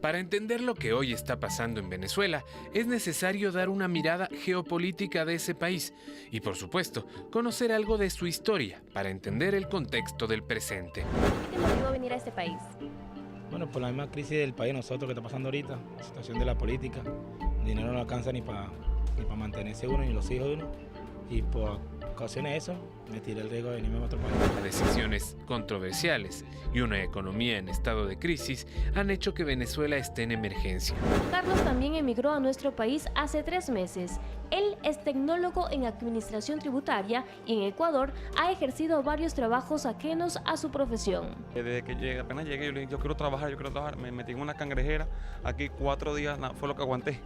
Para entender lo que hoy está pasando en Venezuela, es necesario dar una mirada geopolítica de ese país y, por supuesto, conocer algo de su historia para entender el contexto del presente. ¿Qué te motivó a venir a este país? Bueno, por la misma crisis del país nosotros que está pasando ahorita, la situación de la política, el dinero no alcanza ni para mantenerse uno ni los hijos de uno, y por ocasiones de eso me tiré el riesgo de venirme a otro país. Decisiones controversiales y una economía en estado de crisis han hecho que Venezuela esté en emergencia. Carlos también emigró a nuestro país hace 3 meses. Él es tecnólogo en administración tributaria y en Ecuador ha ejercido varios trabajos ajenos a su profesión. Desde que apenas llegué, yo le dije, yo quiero trabajar, me metí en una cangrejera, aquí 4 días fue lo que aguanté,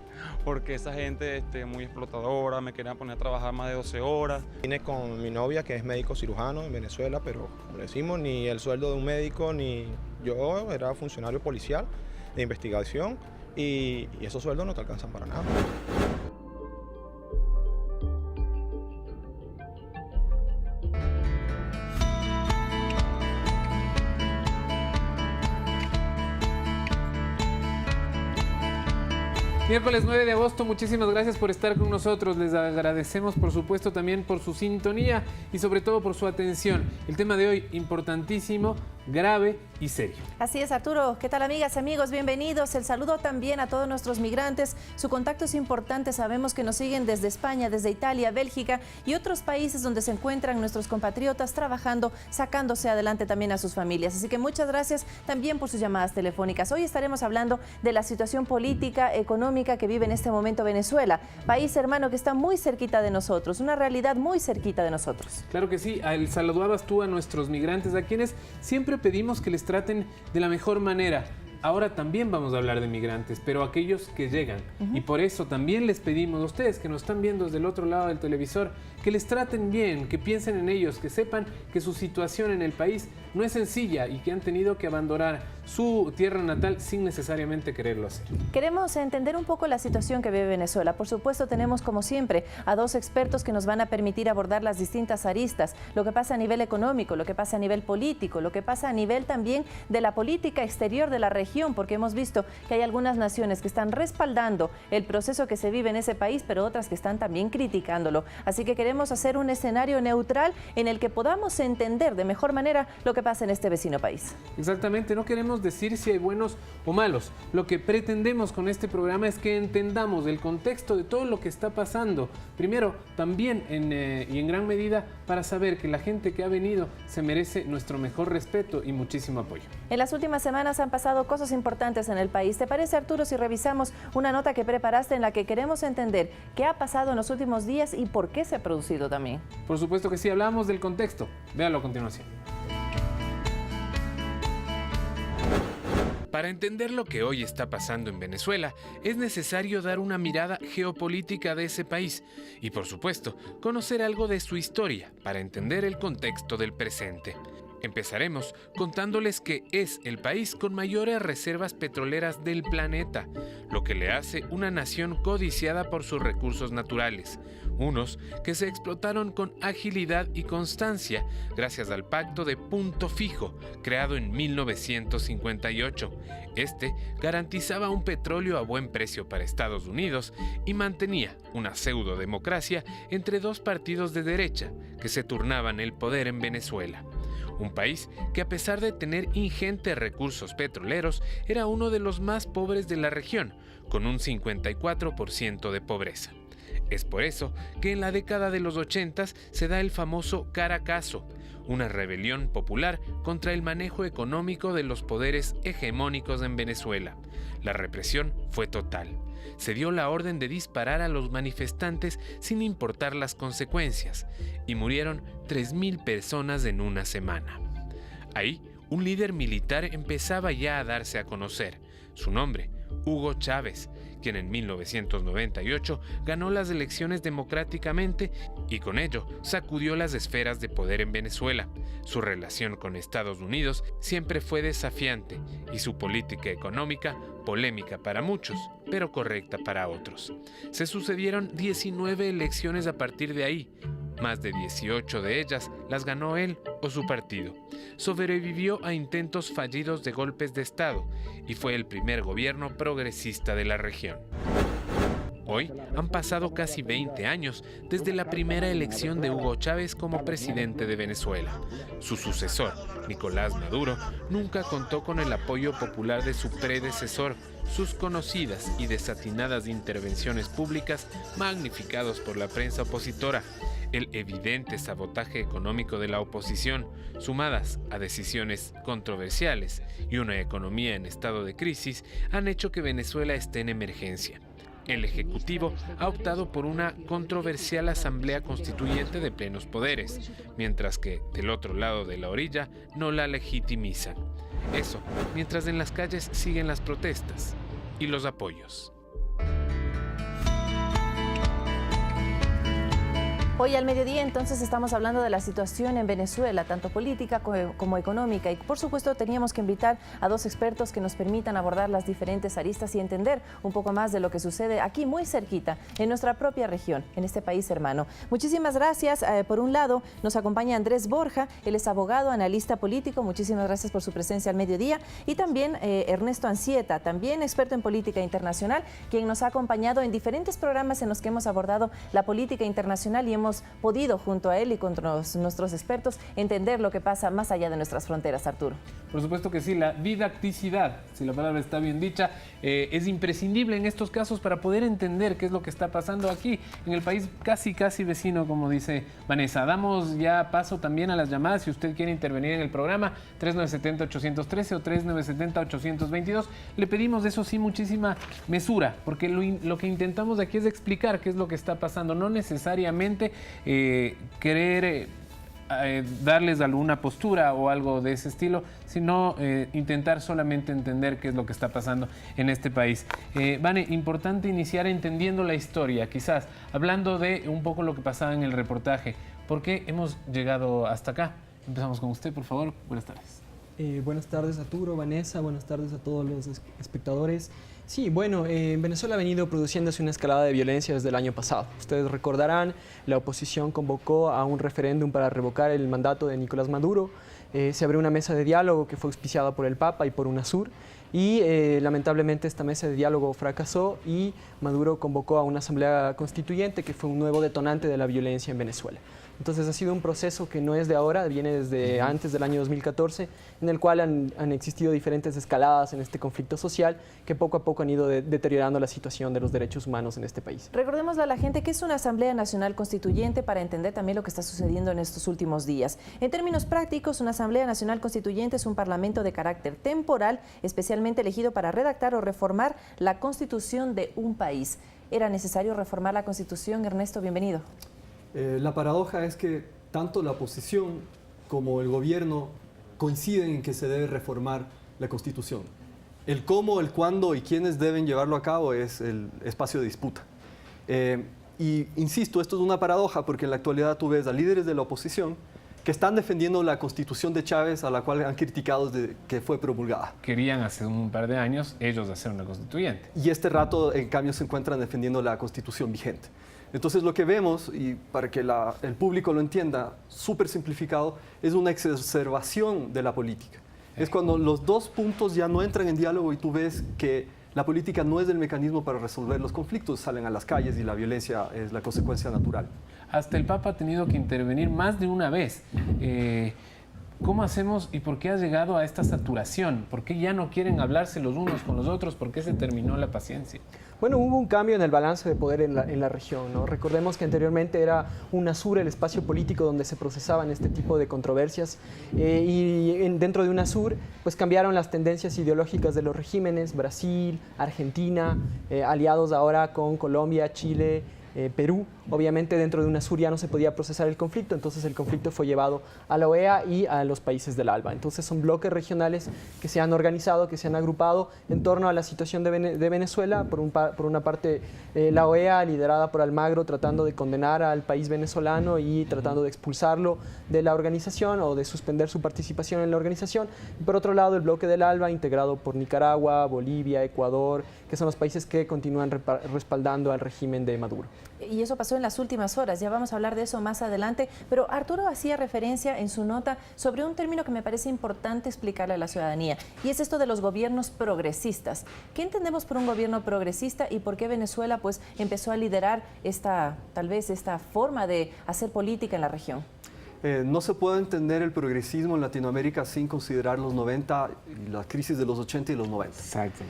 porque esa gente muy explotadora, me querían poner a trabajar más de 12 horas. Vine con mi novia que es médico cirujano en Venezuela, pero como decimos, ni el sueldo de un médico, ni yo era funcionario policial de investigación y esos sueldos no te alcanzan para nada. Miércoles 9 de agosto, muchísimas gracias por estar con nosotros. Les agradecemos, por supuesto, también por su sintonía y sobre todo por su atención. El tema de hoy, importantísimo, grave y serio. Así es, Arturo. ¿Qué tal, amigas, amigos? Bienvenidos. El saludo también a todos nuestros migrantes. Su contacto es importante. Sabemos que nos siguen desde España, desde Italia, Bélgica y otros países donde se encuentran nuestros compatriotas trabajando, sacándose adelante también a sus familias. Así que muchas gracias también por sus llamadas telefónicas. Hoy estaremos hablando de la situación política, económica que vive en este momento Venezuela, país hermano que está muy cerquita de nosotros, una realidad muy cerquita de nosotros. Claro que sí. Saludabas tú a nuestros migrantes, a quienes siempre pedimos que les traten de la mejor manera. Ahora también vamos a hablar de migrantes, pero aquellos que llegan. Y por eso también les pedimos a ustedes que nos están viendo desde el otro lado del televisor, que les traten bien, que piensen en ellos, que sepan que su situación en el país no es sencilla y que han tenido que abandonar su tierra natal sin necesariamente quererlo hacer. Queremos entender un poco la situación que vive Venezuela. Por supuesto, tenemos como siempre a 2 expertos que nos van a permitir abordar las distintas aristas, lo que pasa a nivel económico, lo que pasa a nivel político, lo que pasa a nivel también de la política exterior de la región, porque hemos visto que hay algunas naciones que están respaldando el proceso que se vive en ese país, pero otras que están también criticándolo. Así que queremos hacer un escenario neutral en el que podamos entender de mejor manera lo que pasa en este vecino país. Exactamente, no queremos decir si hay buenos o malos. Lo que pretendemos con este programa es que entendamos el contexto de todo lo que está pasando. Primero, también y en gran medida para saber que la gente que ha venido se merece nuestro mejor respeto y muchísimo apoyo. En las últimas semanas han pasado cosas importantes en el país. ¿Te parece, Arturo, si revisamos una nota que preparaste en la que queremos entender qué ha pasado en los últimos días y por qué se ha producido también? Por supuesto que sí, hablamos del contexto. Véalo a continuación. Para entender lo que hoy está pasando en Venezuela, es necesario dar una mirada geopolítica de ese país y, por supuesto, conocer algo de su historia para entender el contexto del presente. Empezaremos contándoles que es el país con mayores reservas petroleras del planeta, lo que le hace una nación codiciada por sus recursos naturales, unos que se explotaron con agilidad y constancia gracias al Pacto de Punto Fijo, creado en 1958. Este garantizaba un petróleo a buen precio para Estados Unidos y mantenía una pseudodemocracia entre 2 partidos de derecha que se turnaban el poder en Venezuela. Un país que, a pesar de tener ingentes recursos petroleros, era uno de los más pobres de la región, con un 54% de pobreza. Es por eso que en la década de los 80 se da el famoso Caracazo, una rebelión popular contra el manejo económico de los poderes hegemónicos en Venezuela. La represión fue total. Se dio la orden de disparar a los manifestantes sin importar las consecuencias, y murieron 3.000 personas en una semana. Ahí, un líder militar empezaba ya a darse a conocer. Su nombre, Hugo Chávez, quien en 1998 ganó las elecciones democráticamente y con ello sacudió las esferas de poder en Venezuela. Su relación con Estados Unidos siempre fue desafiante y su política económica polémica para muchos, pero correcta para otros. Se sucedieron 19 elecciones a partir de ahí. Más de 18 de ellas las ganó él o su partido. Sobrevivió a intentos fallidos de golpes de Estado y fue el primer gobierno progresista de la región. Hoy han pasado casi 20 años desde la primera elección de Hugo Chávez como presidente de Venezuela. Su sucesor, Nicolás Maduro, nunca contó con el apoyo popular de su predecesor. Sus conocidas y desatinadas intervenciones públicas, magnificados por la prensa opositora, el evidente sabotaje económico de la oposición, sumadas a decisiones controversiales y una economía en estado de crisis, han hecho que Venezuela esté en emergencia. El Ejecutivo ha optado por una controversial asamblea constituyente de plenos poderes, mientras que del otro lado de la orilla no la legitimizan. Eso, mientras en las calles siguen las protestas y los apoyos. Hoy al mediodía entonces estamos hablando de la situación en Venezuela, tanto política como económica, y por supuesto teníamos que invitar a dos expertos que nos permitan abordar las diferentes aristas y entender un poco más de lo que sucede aquí muy cerquita, en nuestra propia región, en este país hermano. Muchísimas gracias. Por un lado nos acompaña Andrés Borja, él es abogado, analista político, muchísimas gracias por su presencia al mediodía, y también Ernesto Ancieta, también experto en política internacional, quien nos ha acompañado en diferentes programas en los que hemos abordado la política internacional y hemos podido junto a él y con nuestros expertos entender lo que pasa más allá de nuestras fronteras, Arturo. Por supuesto que sí, la didacticidad, si la palabra está bien dicha, es imprescindible en estos casos para poder entender qué es lo que está pasando aquí en el país casi vecino, como dice Vanessa. Damos ya paso también a las llamadas, si usted quiere intervenir en el programa, 3970-813 o 3970-822. Le pedimos, eso sí, muchísima mesura, porque lo que intentamos aquí es explicar qué es lo que está pasando, no necesariamente querer darles alguna postura o algo de ese estilo, sino intentar solamente entender qué es lo que está pasando en este país. Vane, importante iniciar entendiendo la historia, quizás, hablando de un poco lo que pasaba en el reportaje. ¿Por qué hemos llegado hasta acá? Empezamos con usted, por favor. Buenas tardes. Buenas tardes, Arturo, Vanessa, buenas tardes a todos los espectadores. Sí, bueno, en Venezuela ha venido produciéndose una escalada de violencia desde el año pasado. Ustedes recordarán, la oposición convocó a un referéndum para revocar el mandato de Nicolás Maduro. Se abrió una mesa de diálogo que fue auspiciada por el Papa y por UNASUR. Y lamentablemente esta mesa de diálogo fracasó y Maduro convocó a una asamblea constituyente que fue un nuevo detonante de la violencia en Venezuela. Entonces ha sido un proceso que no es de ahora, viene desde antes del año 2014, en el cual han existido diferentes escaladas en este conflicto social que poco a poco han ido deteriorando la situación de los derechos humanos en este país. Recordémosle a la gente que es una Asamblea Nacional Constituyente para entender también lo que está sucediendo en estos últimos días. En términos prácticos, una Asamblea Nacional Constituyente es un parlamento de carácter temporal, especialmente elegido para redactar o reformar la Constitución de un país. ¿Era necesario reformar la Constitución? Ernesto, bienvenido. La paradoja es que tanto la oposición como el gobierno coinciden en que se debe reformar la Constitución. El cómo, el cuándo y quiénes deben llevarlo a cabo es el espacio de disputa. Y insisto, esto es una paradoja porque en la actualidad tú ves a líderes de la oposición que están defendiendo la Constitución de Chávez, a la cual han criticado desde que fue promulgada. Querían hace un par de años ellos hacer una constituyente. Y este rato, en cambio, se encuentran defendiendo la Constitución vigente. Entonces lo que vemos, y para que el público lo entienda, súper simplificado, es una exacerbación de la política. Es cuando los dos puntos ya no entran en diálogo y tú ves que la política no es el mecanismo para resolver los conflictos, salen a las calles y la violencia es la consecuencia natural. Hasta el Papa ha tenido que intervenir más de una vez. ¿Cómo hacemos y por qué ha llegado a esta saturación? ¿Por qué ya no quieren hablarse los unos con los otros? ¿Por qué se terminó la paciencia? Bueno, hubo un cambio en el balance de poder en la región, ¿no? Recordemos que anteriormente era UNASUR el espacio político donde se procesaban este tipo de controversias dentro de UNASUR pues cambiaron las tendencias ideológicas de los regímenes, Brasil, Argentina, aliados ahora con Colombia, Chile, Perú. Obviamente dentro de UNASUR ya no se podía procesar el conflicto, entonces el conflicto fue llevado a la OEA y a los países del ALBA. Entonces son bloques regionales que se han organizado, que se han agrupado en torno a la situación de Venezuela. Por una parte la OEA liderada por Almagro tratando de condenar al país venezolano y tratando de expulsarlo de la organización o de suspender su participación en la organización. Y por otro lado el bloque del ALBA integrado por Nicaragua, Bolivia, Ecuador, que son los países que continúan respaldando al régimen de Maduro. Y eso pasó en las últimas horas, ya vamos a hablar de eso más adelante, pero Arturo hacía referencia en su nota sobre un término que me parece importante explicarle a la ciudadanía, y es esto de los gobiernos progresistas. ¿Qué entendemos por un gobierno progresista y por qué Venezuela pues empezó a liderar tal vez esta forma de hacer política en la región? No se puede entender el progresismo en Latinoamérica sin considerar los 90, la crisis de los 80 y los 90. Exacto.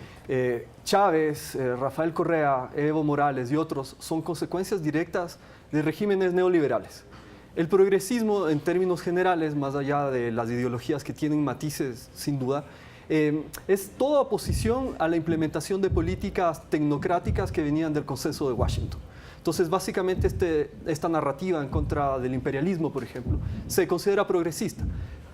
Chávez, Rafael Correa, Evo Morales y otros son consecuencias directas de regímenes neoliberales. El progresismo, en términos generales, más allá de las ideologías que tienen matices, sin duda, es toda oposición a la implementación de políticas tecnocráticas que venían del consenso de Washington. Entonces, básicamente, esta narrativa en contra del imperialismo, por ejemplo, se considera progresista.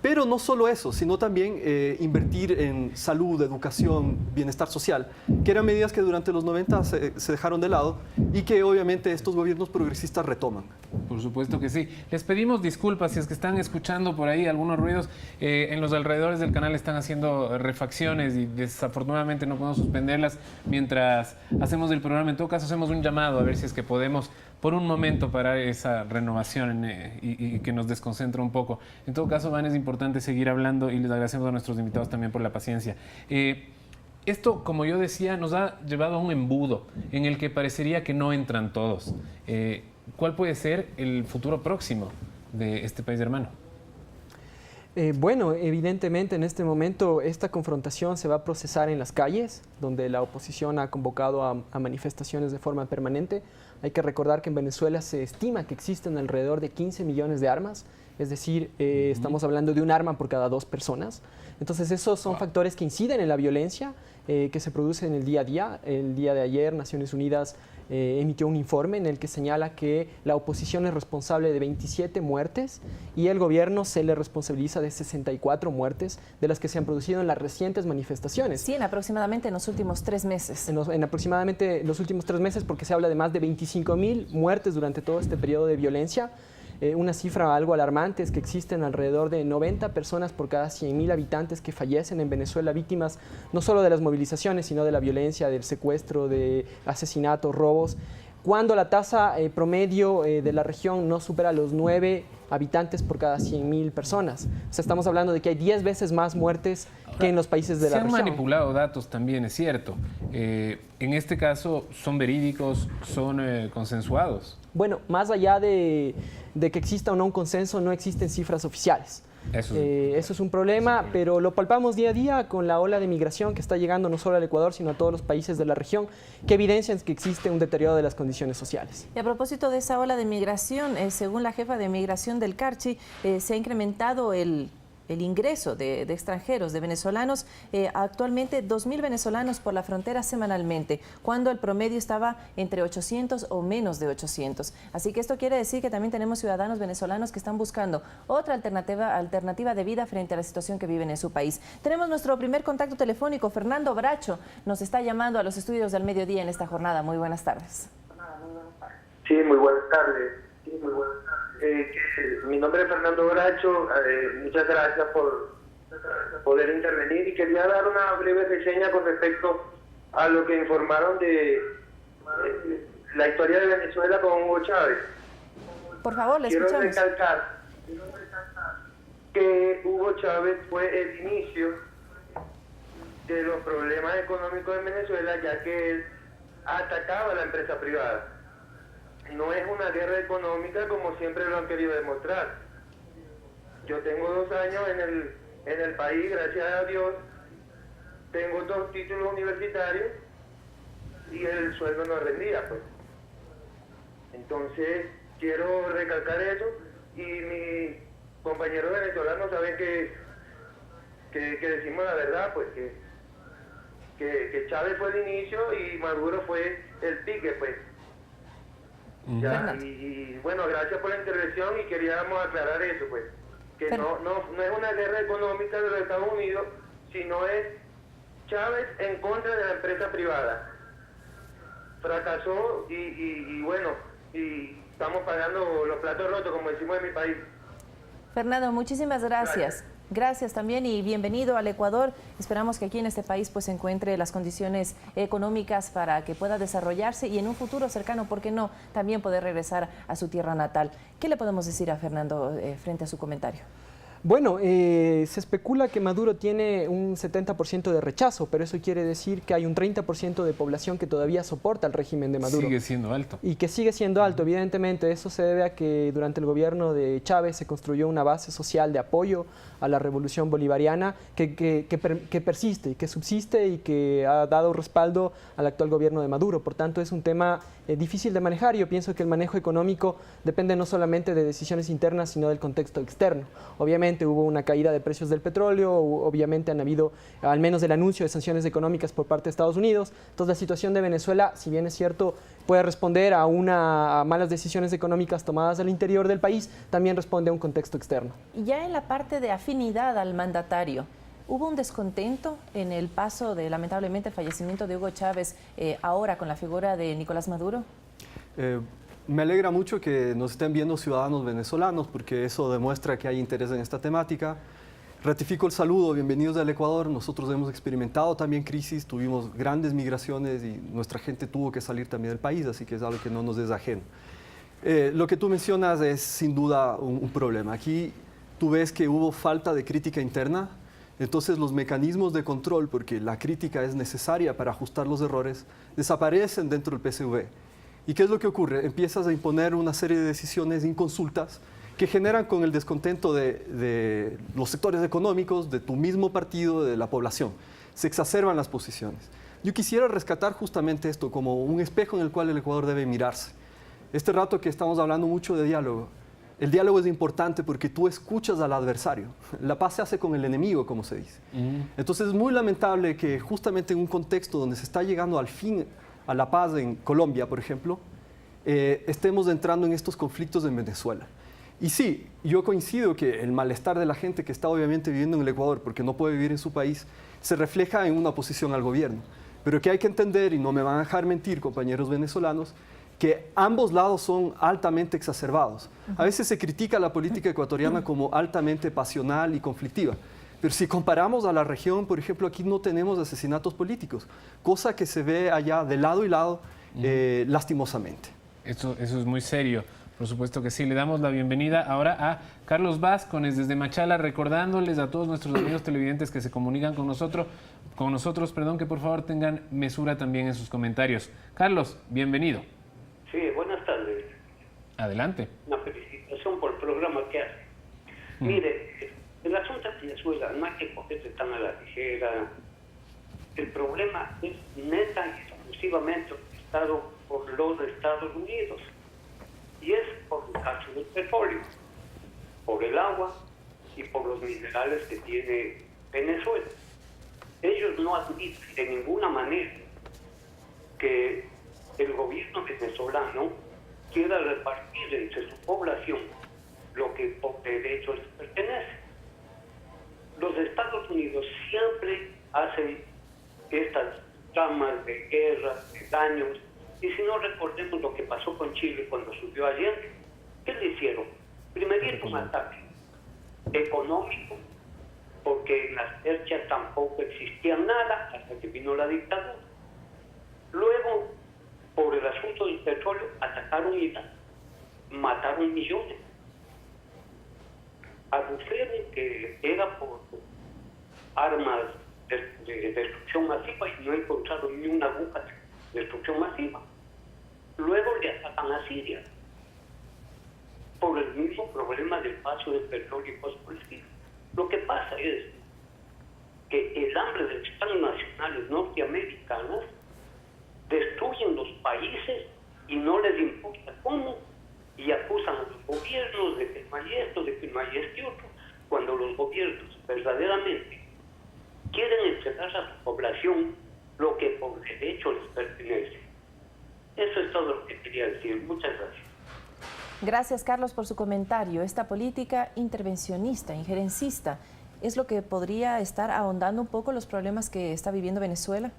Pero no solo eso, sino también invertir en salud, educación, bienestar social, que eran medidas que durante los 90 se dejaron de lado y que obviamente estos gobiernos progresistas retoman. Por supuesto que sí. Les pedimos disculpas si es que están escuchando por ahí algunos ruidos. En los alrededores del canal están haciendo refacciones y desafortunadamente no podemos suspenderlas mientras hacemos el programa. En todo caso, hacemos un llamado a ver si es que podemos por un momento parar esa renovación y que nos desconcentra un poco. En todo caso, Van, es importante seguir hablando y les agradecemos a nuestros invitados también por la paciencia. Esto, como yo decía, nos ha llevado a un embudo en el que parecería que no entran todos. ¿Cuál puede ser el futuro próximo de este país hermano? Bueno, evidentemente en este momento esta confrontación se va a procesar en las calles, donde la oposición ha convocado a manifestaciones de forma permanente. Hay que recordar que en Venezuela se estima que existen alrededor de 15 millones de armas, es decir, estamos hablando de un arma por cada 2 personas. Entonces esos son factores que inciden en la violencia que se produce en el día a día. El día de ayer Naciones Unidas emitió un informe en el que señala que la oposición es responsable de 27 muertes y el gobierno se le responsabiliza de 64 muertes de las que se han producido en las recientes manifestaciones. 100 aproximadamente en los últimos 3 meses. En aproximadamente los últimos 3 meses, porque se habla de más de 25.000 muertes durante todo este periodo de violencia. Una cifra algo alarmante es que existen alrededor de 90 personas por cada 100.000 habitantes que fallecen en Venezuela, víctimas no solo de las movilizaciones, sino de la violencia, del secuestro, de asesinatos, robos, cuando la tasa promedio de la región no supera los 9 habitantes por cada 100.000 personas. O sea, estamos hablando de que hay 10 veces más muertes que en los países de la región. Se han manipulado datos también, es cierto. En este caso, ¿son verídicos, son consensuados? Bueno, más allá de que exista o no un consenso, no existen cifras oficiales. Eso es un problema, pero lo palpamos día a día con la ola de migración que está llegando no solo al Ecuador, sino a todos los países de la región, que evidencian que existe un deterioro de las condiciones sociales. Y a propósito de esa ola de migración, según la jefa de migración del Carchi, se ha incrementado el ingreso de extranjeros, de venezolanos, actualmente 2.000 venezolanos por la frontera semanalmente, cuando el promedio estaba entre 800 o menos de 800. Así que esto quiere decir que también tenemos ciudadanos venezolanos que están buscando otra alternativa de vida frente a la situación que viven en su país. Tenemos nuestro primer contacto telefónico. Fernando Bracho nos está llamando a los estudios del mediodía en esta jornada. Muy buenas tardes. Sí, muy buenas tardes. Mi nombre es Fernando Bracho, muchas gracias por poder intervenir y quería dar una breve reseña con respecto a lo que informaron de la historia de Venezuela con Hugo Chávez. Por favor, le escuchamos. Quiero recalcar que Hugo Chávez fue el inicio de los problemas económicos en Venezuela, ya que él atacaba a la empresa privada. No es una guerra económica como siempre lo han querido demostrar. Yo tengo 2 años en el país, gracias a Dios. Tengo 2 títulos universitarios y el sueldo no rendía, pues. Entonces, quiero recalcar eso y mis compañeros venezolanos saben que decimos la verdad, pues, que Chávez fue el inicio y Maduro fue el pique, pues. Ya, y bueno, gracias por la intervención y queríamos aclarar eso, pues, que no es una guerra económica de los Estados Unidos, sino es Chávez en contra de la empresa privada. Fracasó y bueno, y estamos pagando los platos rotos, como decimos en mi país. Fernando, muchísimas gracias. Gracias también y bienvenido al Ecuador. Esperamos que aquí en este país pues encuentre las condiciones económicas para que pueda desarrollarse y en un futuro cercano, ¿por qué no?, también poder regresar a su tierra natal. ¿Qué le podemos decir a Fernando frente a su comentario? Bueno, se especula que Maduro tiene un 70% de rechazo, pero eso quiere decir que hay un 30% de población que todavía soporta el régimen de Maduro. Sigue siendo alto. Y que sigue siendo alto, evidentemente. Eso se debe a que durante el gobierno de Chávez se construyó una base social de apoyo a la revolución bolivariana que persiste, que subsiste y que ha dado respaldo al actual gobierno de Maduro. Por tanto, es un tema difícil de manejar. Yo pienso que el manejo económico depende no solamente de decisiones internas, sino del contexto externo. Obviamente hubo una caída de precios del petróleo, obviamente han habido al menos el anuncio de sanciones económicas por parte de Estados Unidos. Entonces la situación de Venezuela, si bien es cierto, puede responder a malas decisiones económicas tomadas al interior del país, también responde a un contexto externo. Y ya en la parte de afinidad al mandatario, ¿hubo un descontento en el paso de, lamentablemente, el fallecimiento de Hugo Chávez ahora con la figura de Nicolás Maduro? Me alegra mucho que nos estén viendo ciudadanos venezolanos porque eso demuestra que hay interés en esta temática. Ratifico el saludo, bienvenidos al Ecuador. Nosotros hemos experimentado también crisis, tuvimos grandes migraciones y nuestra gente tuvo que salir también del país, así que es algo que no nos es ajeno. Lo que tú mencionas es sin duda un problema. Aquí tú ves que hubo falta de crítica interna, entonces los mecanismos de control, porque la crítica es necesaria para ajustar los errores, desaparecen dentro del PSV. ¿Y qué es lo que ocurre? Empiezas a imponer una serie de decisiones inconsultas que generan con el descontento de los sectores económicos, de tu mismo partido, de la población. Se exacerban las posiciones. Yo quisiera rescatar justamente esto como un espejo en el cual el Ecuador debe mirarse. Este rato que estamos hablando mucho de diálogo, el diálogo es importante porque tú escuchas al adversario. La paz se hace con el enemigo, como se dice. Entonces es muy lamentable que justamente en un contexto donde se está llegando al fin a la paz en Colombia, por ejemplo, estemos entrando en estos conflictos en Venezuela. Y sí, yo coincido que el malestar de la gente que está obviamente viviendo en el Ecuador, porque no puede vivir en su país, se refleja en una oposición al gobierno. Pero que hay que entender, y no me van a dejar mentir, compañeros venezolanos, que ambos lados son altamente exacerbados. A veces se critica la política ecuatoriana como altamente pasional y conflictiva. Pero si comparamos a la región, por ejemplo, aquí no tenemos asesinatos políticos, cosa que se ve allá de lado y lado lastimosamente. Eso es muy serio. Por supuesto que sí. Le damos la bienvenida ahora a Carlos Vázquez desde Machala, recordándoles a todos nuestros amigos televidentes que se comunican con nosotros, que por favor tengan mesura también en sus comentarios. Carlos, bienvenido. Sí, buenas tardes. Adelante. Una felicitación por el programa que hace. Mire, el asunto de Venezuela no hay que cogerse tan a la ligera. El problema es neta y exclusivamente orquestado por los Estados Unidos. Y es por el caso del petróleo, por el agua y por los minerales que tiene Venezuela. Ellos no admiten de ninguna manera que el gobierno venezolano quiera repartir entre su población lo que por derecho les pertenece. Los Estados Unidos siempre hacen estas tramas de guerras, de daños. Y si no, recordemos lo que pasó con Chile cuando subió Allende. ¿Qué le hicieron? Primerito un ataque económico, porque en las tercias tampoco existía nada hasta que vino la dictadura. Luego, por el asunto del petróleo, atacaron Irán, mataron millones. Aducieron que era por armas de destrucción masiva y no encontraron ni una aguja de destrucción masiva. Luego le atacan a Siria por el mismo problema del paso del petróleo y cosas por el estilo. Lo que pasa es que el hambre de las transnacionales norteamericanas destruyen los países y no les importa cómo, y acusan a los gobiernos de que no hay esto, de que no hay este otro, cuando los gobiernos verdaderamente quieren entregar a su población lo que por derecho les pertenece. Eso es todo lo que quería decir. Muchas gracias. Gracias, Carlos, por su comentario. Esta política intervencionista, injerencista, ¿es lo que podría estar ahondando un poco los problemas que está viviendo Venezuela?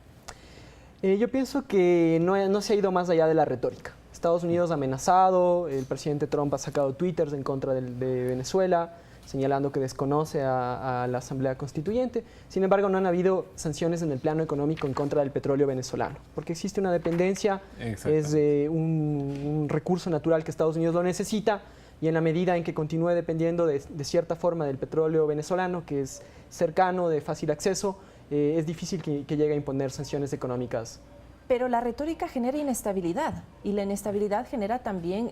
Yo pienso que no se ha ido más allá de la retórica. Estados Unidos ha amenazado, el presidente Trump ha sacado twitters en contra de Venezuela, señalando que desconoce a la Asamblea Constituyente. Sin embargo, no han habido sanciones en el plano económico en contra del petróleo venezolano, porque existe una dependencia, es un recurso natural que Estados Unidos lo necesita, y en la medida en que continúe dependiendo de cierta forma del petróleo venezolano, que es cercano, de fácil acceso, es difícil que llegue a imponer sanciones económicas. Pero la retórica genera inestabilidad, y la inestabilidad genera también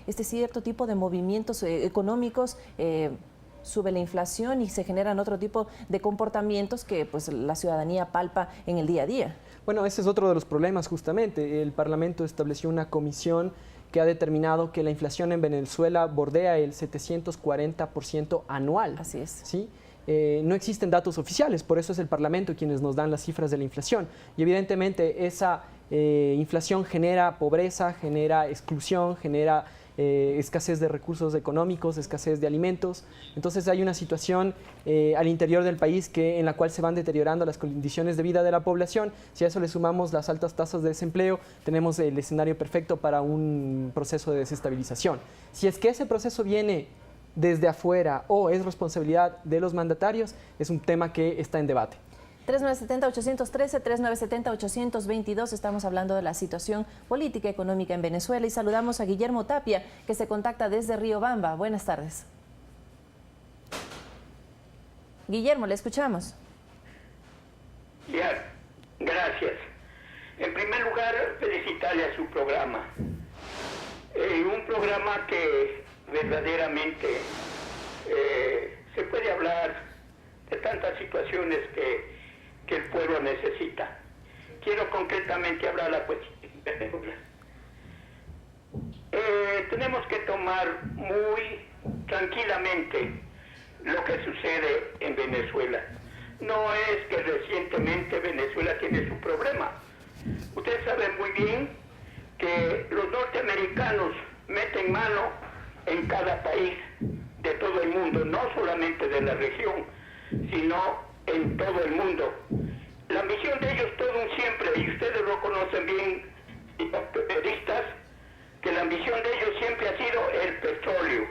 este cierto tipo de movimientos económicos, sube la inflación y se generan otro tipo de comportamientos que pues, la ciudadanía palpa en el día a día. Bueno, ese es otro de los problemas justamente. El Parlamento estableció una comisión que ha determinado que la inflación en Venezuela bordea el 740% anual. Así es. ¿Sí? No existen datos oficiales, por eso es el Parlamento quienes nos dan las cifras de la inflación. Y evidentemente esa inflación genera pobreza, genera exclusión, genera escasez de recursos económicos, escasez de alimentos. Entonces hay una situación al interior del país en la cual se van deteriorando las condiciones de vida de la población. Si a eso le sumamos las altas tasas de desempleo, tenemos el escenario perfecto para un proceso de desestabilización. Si es que ese proceso viene desde afuera o es responsabilidad de los mandatarios, es un tema que está en debate. 3970-813, 3970-822, estamos hablando de la situación política y económica en Venezuela y saludamos a Guillermo Tapia, que se contacta desde Riobamba. Buenas tardes. Guillermo, le escuchamos. Ya, gracias. En primer lugar, felicitarle a su programa. Un programa que verdaderamente se puede hablar de tantas situaciones que el pueblo necesita. Quiero concretamente hablar de la cuestión de Venezuela. Tenemos que tomar muy tranquilamente lo que sucede en Venezuela. No es que recientemente Venezuela tiene su problema. Ustedes saben muy bien que los norteamericanos meten mano en cada país de todo el mundo, no solamente de la región, sino en todo el mundo. La ambición de ellos todo un siempre, y ustedes lo conocen bien, los periodistas, que la ambición de ellos siempre ha sido el petróleo.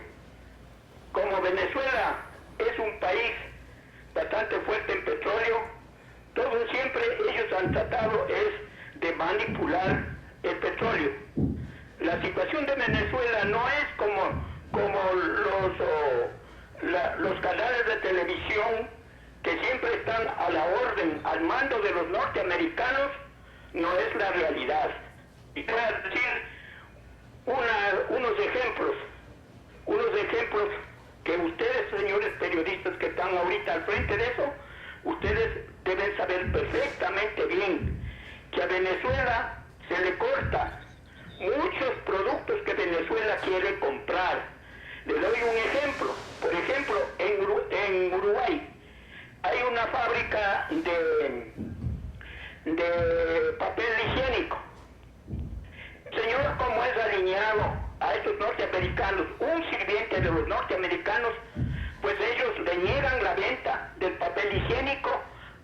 Como Venezuela es un país bastante fuerte en petróleo, todo un siempre ellos han tratado es de manipular el petróleo. La situación de Venezuela no es como los canales de televisión que siempre están a la orden, al mando de los norteamericanos, no es la realidad. Y voy a decir unos ejemplos que ustedes, señores periodistas que están ahorita al frente de eso, ustedes deben saber perfectamente bien que a Venezuela se le corta muchos productos que Venezuela quiere comprar. Le doy un ejemplo. Por ejemplo, en Uruguay hay una fábrica de papel higiénico. Señor, como es alineado a estos norteamericanos, un sirviente de los norteamericanos, pues ellos le niegan la venta del papel higiénico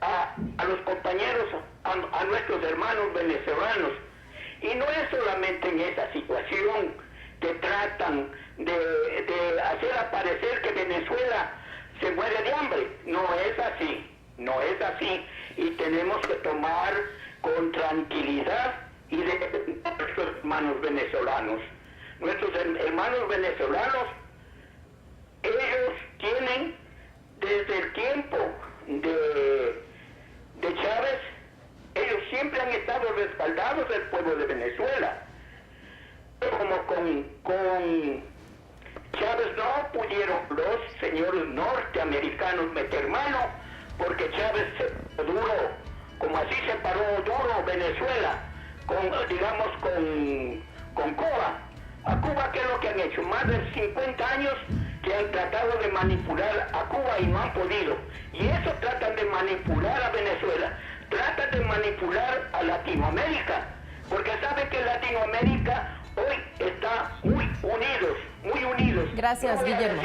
a los compañeros, a nuestros hermanos venezolanos. Y no es solamente en esa situación que tratan de hacer aparecer que Venezuela se muere de hambre. No es así, no es así. Y tenemos que tomar con tranquilidad y de nuestros hermanos venezolanos. Nuestros hermanos venezolanos, ellos tienen desde el tiempo de Chávez, ellos siempre han estado respaldados del pueblo de Venezuela. Como con Chávez no pudieron los señores norteamericanos meter mano, porque Chávez se paró duro, como así se paró duro Venezuela, con Cuba. A Cuba, ¿qué es lo que han hecho? Más de 50 años que han tratado de manipular a Cuba y no han podido. Y eso tratan de manipular a Venezuela. Tratan de manipular a Latinoamérica, porque saben que Latinoamérica hoy está muy unidos. Gracias, Guillermo.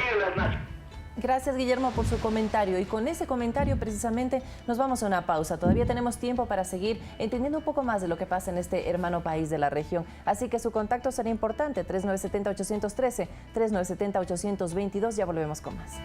Gracias, Guillermo, por su comentario. Y con ese comentario, precisamente, nos vamos a una pausa. Todavía tenemos tiempo para seguir entendiendo un poco más de lo que pasa en este hermano país de la región. Así que su contacto será importante. 3970-813, 3970-822. Ya volvemos con más.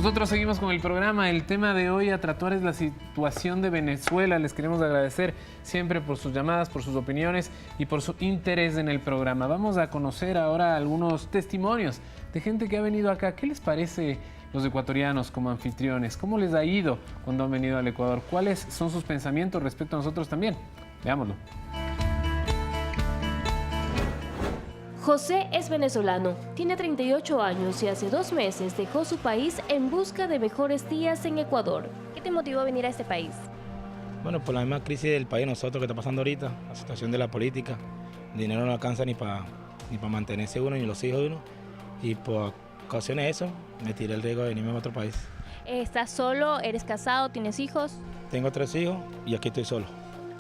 Nosotros seguimos con el programa. El tema de hoy a tratar es la situación de Venezuela. Les queremos agradecer siempre por sus llamadas, por sus opiniones y por su interés en el programa. Vamos a conocer ahora algunos testimonios de gente que ha venido acá. ¿Qué les parece los ecuatorianos como anfitriones? ¿Cómo les ha ido cuando han venido al Ecuador? ¿Cuáles son sus pensamientos respecto a nosotros también? Veámoslo. José es venezolano, tiene 38 años y hace 2 meses dejó su país en busca de mejores días en Ecuador. ¿Qué te motivó a venir a este país? Bueno, por la misma crisis del país nosotros que está pasando ahorita, la situación de la política, el dinero no alcanza ni para mantenerse uno ni los hijos de uno, y por ocasiones de eso me tiré el riesgo de venirme a otro país. ¿Estás solo? ¿Eres casado? ¿Tienes hijos? Tengo 3 hijos y aquí estoy solo.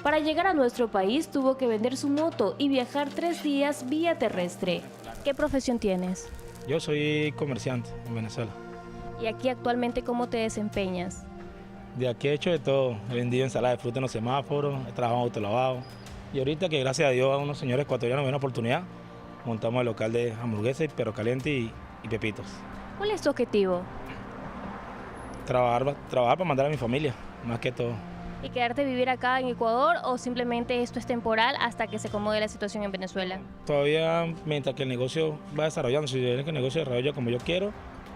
Para llegar a nuestro país tuvo que vender su moto y viajar 3 días vía terrestre. ¿Qué profesión tienes? Yo soy comerciante en Venezuela. ¿Y aquí actualmente cómo te desempeñas? De aquí he hecho de todo. He vendido ensalada de fruta en los semáforos, he trabajado en autolavado. Y ahorita que gracias a Dios a unos señores ecuatorianos me dio una oportunidad, montamos el local de hamburguesas, perro caliente y pepitos. ¿Cuál es tu objetivo? Trabajar para mandar a mi familia, más que todo. ¿Y quedarte a vivir acá en Ecuador o simplemente esto es temporal hasta que se acomode la situación en Venezuela? Todavía, mientras que el negocio va desarrollando, si el negocio desarrolla como yo quiero,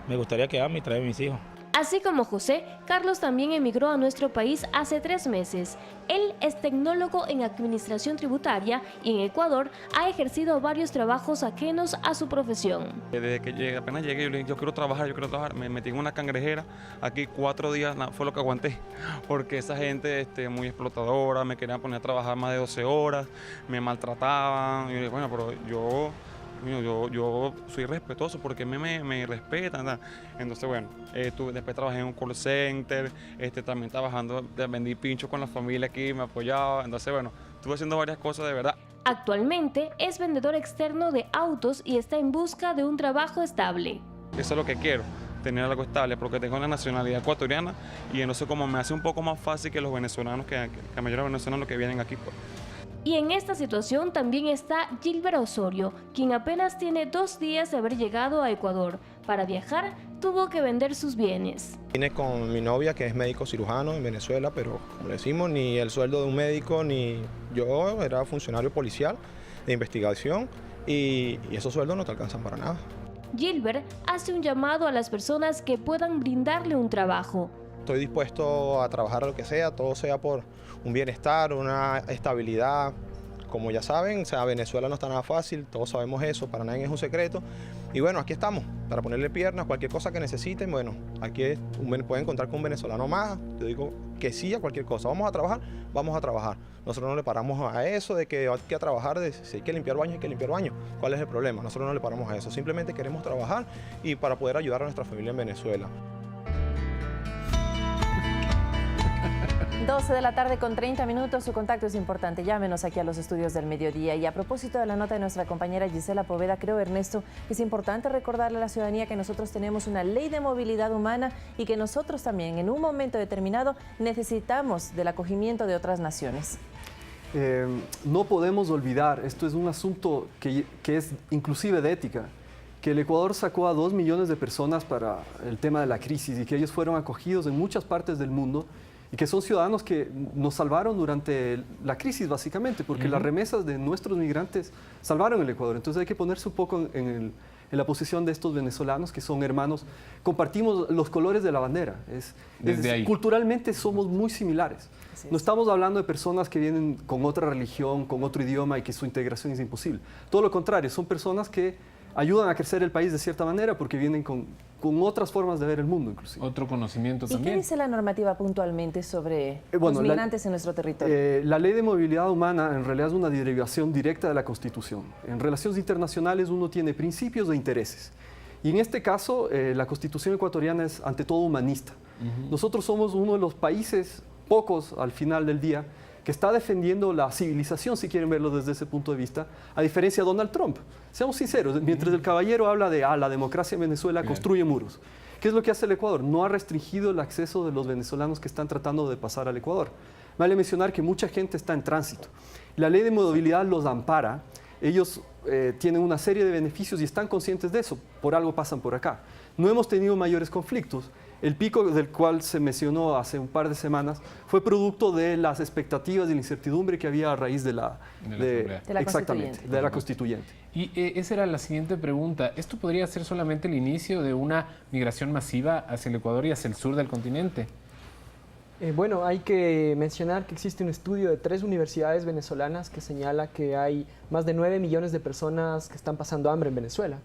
me gustaría quedarme y traer a mis hijos. Así como José, Carlos también emigró a nuestro país hace 3 meses. Él es tecnólogo en administración tributaria y en Ecuador ha ejercido varios trabajos ajenos a su profesión. Desde que apenas llegué, yo le dije, yo quiero trabajar. Me metí en una cangrejera, aquí 4 días fue lo que aguanté, porque esa gente muy explotadora, me querían poner a trabajar más de 12 horas, me maltrataban. Y yo dije, bueno, pero yo soy respetuoso porque me respetan, ¿verdad? Entonces, bueno, después trabajé en un call center, también trabajando, vendí pinchos con la familia aquí, me apoyaba. Entonces, bueno, estuve haciendo varias cosas de verdad. Actualmente es vendedor externo de autos y está en busca de un trabajo estable. Eso es lo que quiero, tener algo estable, porque tengo la nacionalidad ecuatoriana y entonces como me hace un poco más fácil que los venezolanos, que la mayoría de los venezolanos que vienen aquí, pues. Y en esta situación también está Gilbert Osorio, quien apenas tiene 2 días de haber llegado a Ecuador. Para viajar, tuvo que vender sus bienes. Vine con mi novia, que es médico cirujano en Venezuela, pero como decimos, ni el sueldo de un médico, ni yo era funcionario policial de investigación, y esos sueldos no te alcanzan para nada. Gilbert hace un llamado a las personas que puedan brindarle un trabajo. Estoy dispuesto a trabajar lo que sea, todo sea por un bienestar, una estabilidad. Como ya saben, o sea, Venezuela no está nada fácil, todos sabemos eso, para nadie es un secreto. Y bueno, aquí estamos, para ponerle piernas, cualquier cosa que necesiten, bueno, aquí pueden contar con un venezolano más. Yo digo que sí a cualquier cosa, vamos a trabajar, vamos a trabajar. Nosotros no le paramos a eso de que hay que trabajar, de si hay que limpiar baños, hay que limpiar baños. ¿Cuál es el problema? Nosotros no le paramos a eso, simplemente queremos trabajar y para poder ayudar a nuestra familia en Venezuela. 12 de la tarde con 30 minutos, su contacto es importante, llámenos aquí a los estudios del mediodía. Y a propósito de la nota de nuestra compañera Gisela Poveda, creo, Ernesto, que es importante recordarle a la ciudadanía que nosotros tenemos una ley de movilidad humana y que nosotros también en un momento determinado necesitamos del acogimiento de otras naciones. No podemos olvidar, esto es un asunto que es inclusive de ética, que el Ecuador sacó a 2 millones de personas para el tema de la crisis y que ellos fueron acogidos en muchas partes del mundo y que son ciudadanos que nos salvaron durante la crisis, básicamente, porque las remesas de nuestros migrantes salvaron el Ecuador. Entonces hay que ponerse un poco en la posición de estos venezolanos, que son hermanos. Compartimos los colores de la bandera. Culturalmente somos muy similares. No estamos hablando de personas que vienen con otra religión, con otro idioma y que su integración es imposible. Todo lo contrario, son personas que ayudan a crecer el país de cierta manera porque vienen con otras formas de ver el mundo, inclusive. Otro conocimiento también. ¿Y qué dice la normativa puntualmente sobre los migrantes en nuestro territorio? La Ley de Movilidad Humana en realidad es una derivación directa de la Constitución. En relaciones internacionales uno tiene principios e intereses. Y en este caso, la Constitución ecuatoriana es ante todo humanista. Nosotros somos uno de los países, pocos al final del día, que está defendiendo la civilización, si quieren verlo desde ese punto de vista, a diferencia de Donald Trump. Seamos sinceros, mientras el caballero habla de la democracia en Venezuela construye muros. ¿Qué es lo que hace el Ecuador? No ha restringido el acceso de los venezolanos que están tratando de pasar al Ecuador. Vale mencionar que mucha gente está en tránsito. La ley de movilidad los ampara. Ellos tienen una serie de beneficios y están conscientes de eso. Por algo pasan por acá. No hemos tenido mayores conflictos. El pico del cual se mencionó hace un par de semanas fue producto de las expectativas y la incertidumbre que había a raíz de la exactamente, de la constituyente. Y esa era la siguiente pregunta. ¿Esto podría ser solamente el inicio de una migración masiva hacia el Ecuador y hacia el sur del continente? Bueno, hay que mencionar que existe un estudio de 3 universidades venezolanas que señala que hay más de 9 millones de personas que están pasando hambre en Venezuela.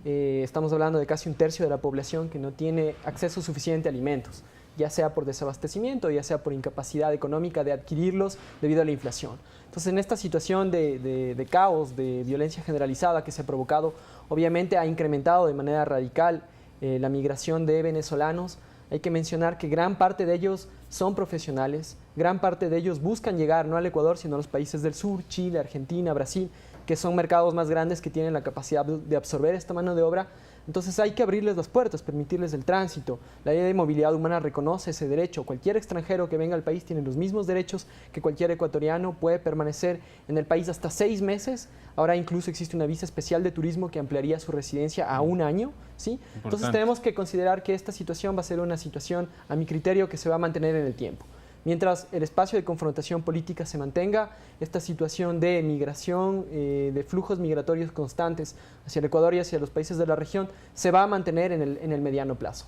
Estamos hablando de casi un tercio de la población que no tiene acceso suficiente a alimentos, ya sea por desabastecimiento, ya sea por incapacidad económica de adquirirlos debido a la inflación. Entonces, en esta situación de caos, de violencia generalizada que se ha provocado, obviamente ha incrementado de manera radical la migración de venezolanos. Hay que mencionar que gran parte de ellos son profesionales, gran parte de ellos buscan llegar no al Ecuador, sino a los países del sur, Chile, Argentina, Brasil, que son mercados más grandes que tienen la capacidad de absorber esta mano de obra. Entonces hay que abrirles las puertas, permitirles el tránsito. La ley de movilidad humana reconoce ese derecho. Cualquier extranjero que venga al país tiene los mismos derechos que cualquier ecuatoriano, puede permanecer en el país hasta 6 meses. Ahora incluso existe una visa especial de turismo que ampliaría su residencia a 1 año, ¿sí? Entonces tenemos que considerar que esta situación va a ser una situación, a mi criterio, que se va a mantener en el tiempo. Mientras el espacio de confrontación política se mantenga, esta situación de migración, de flujos migratorios constantes hacia el Ecuador y hacia los países de la región, se va a mantener en el mediano plazo.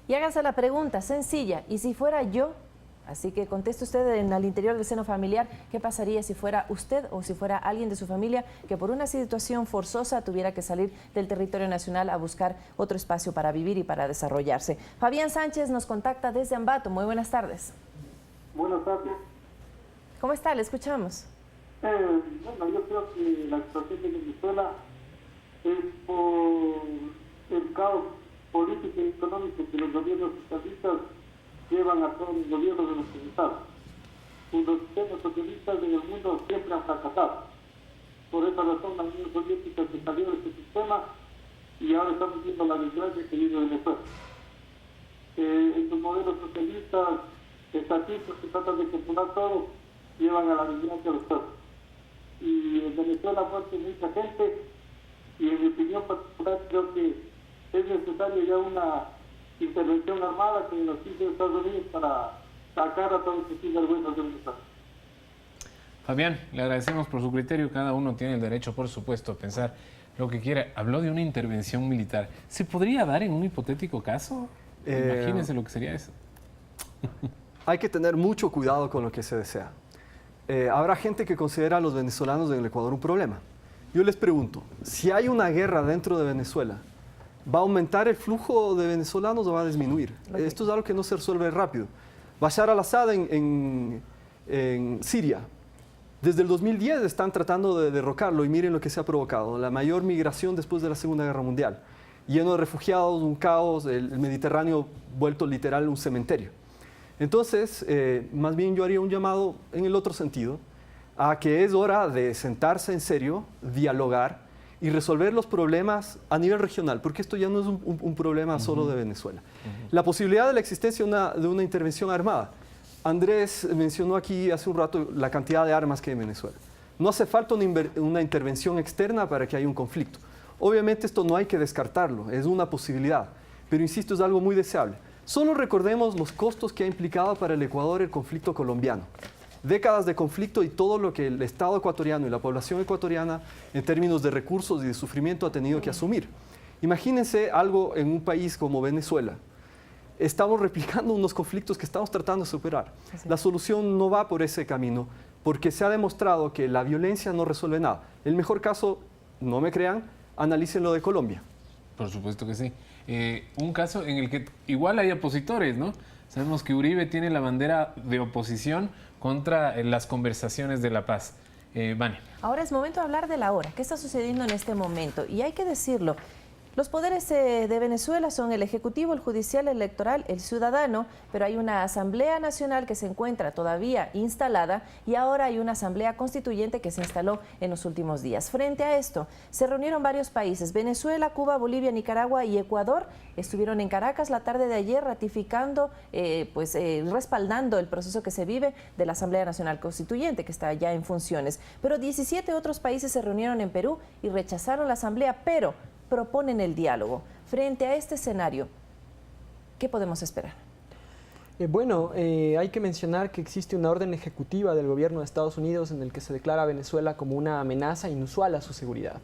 Y hágase la pregunta sencilla, ¿y si fuera yo? Así que conteste usted al interior del seno familiar, ¿qué pasaría si fuera usted o si fuera alguien de su familia que por una situación forzosa tuviera que salir del territorio nacional a buscar otro espacio para vivir y para desarrollarse? Fabián Sánchez nos contacta desde Ambato. Muy buenas tardes. Buenas tardes. ¿Cómo está? Le escuchamos. Bueno, yo creo que la situación de Venezuela es por el caos político y económico que los gobiernos socialistas llevan a todos los gobiernos de los estados. Los sistemas socialistas en el mundo siempre han fracasado. Por esa razón la Unión Soviética se salió de ese sistema y ahora estamos viendo la desgracia que vive Venezuela. Estos modelos socialistas estatistas que tratan de controlar todo, llevan a la desgracia a los pueblos. Y en Venezuela ha muerto mucha gente y en mi opinión particular creo que es necesaria ya una intervención armada que nos hizo Estados Unidos para sacar a todos estos sinvergüenzas de Venezuela. Fabián, le agradecemos por su criterio. Cada uno tiene el derecho, por supuesto, a pensar lo que quiera. Habló de una intervención militar. ¿Se podría dar en un hipotético caso? Imagínense lo que sería eso. Hay que tener mucho cuidado con lo que se desea. Habrá gente que considera a los venezolanos en el Ecuador un problema. Yo les pregunto, si hay una guerra dentro de Venezuela, ¿va a aumentar el flujo de venezolanos o va a disminuir? Esto es algo que no se resuelve rápido. Bashar al-Assad en Siria, desde el 2010 están tratando de derrocarlo y miren lo que se ha provocado. La mayor migración después de la Segunda Guerra Mundial. Lleno de refugiados, un caos, el Mediterráneo vuelto literal un cementerio. Entonces, más bien yo haría un llamado en el otro sentido, a que es hora de sentarse en serio, dialogar y resolver los problemas a nivel regional, porque esto ya no es un problema solo de Venezuela. La posibilidad de la existencia de una intervención armada. Andrés mencionó aquí hace un rato la cantidad de armas que hay en Venezuela. No hace falta una intervención externa para que haya un conflicto. Obviamente esto no hay que descartarlo, es una posibilidad, pero insisto, es algo muy deseable. Solo recordemos los costos que ha implicado para el Ecuador el conflicto colombiano. Décadas de conflicto y todo lo que el Estado ecuatoriano y la población ecuatoriana en términos de recursos y de sufrimiento ha tenido que asumir. Imagínense algo en un país como Venezuela. Estamos replicando unos conflictos que estamos tratando de superar. La solución no va por ese camino porque se ha demostrado que la violencia no resuelve nada. El mejor caso, no me crean, analicen lo de Colombia. Por supuesto que sí. Un caso en el que igual hay opositores, ¿no? Sabemos que Uribe tiene la bandera de oposición contra las conversaciones de la paz. Vane. Ahora es momento de hablar de la hora. ¿Qué está sucediendo en este momento? Y hay que decirlo. Los poderes de Venezuela son el Ejecutivo, el Judicial, el Electoral, el Ciudadano, pero hay una Asamblea Nacional que se encuentra todavía instalada y ahora hay una Asamblea Constituyente que se instaló en los últimos días. Frente a esto, se reunieron varios países, Venezuela, Cuba, Bolivia, Nicaragua y Ecuador. Estuvieron en Caracas la tarde de ayer ratificando, respaldando el proceso que se vive de la Asamblea Nacional Constituyente, que está ya en funciones. Pero 17 otros países se reunieron en Perú y rechazaron la Asamblea, pero proponen el diálogo. Frente a este escenario, ¿Qué podemos esperar? Hay que mencionar que existe una orden ejecutiva del gobierno de Estados Unidos en el que se declara a Venezuela como una amenaza inusual a su seguridad.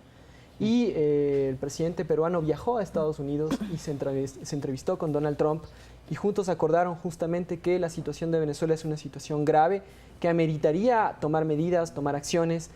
Y el presidente peruano viajó a Estados Unidos y se entrevistó con Donald Trump y juntos acordaron justamente que la situación de Venezuela es una situación grave que ameritaría tomar medidas, tomar acciones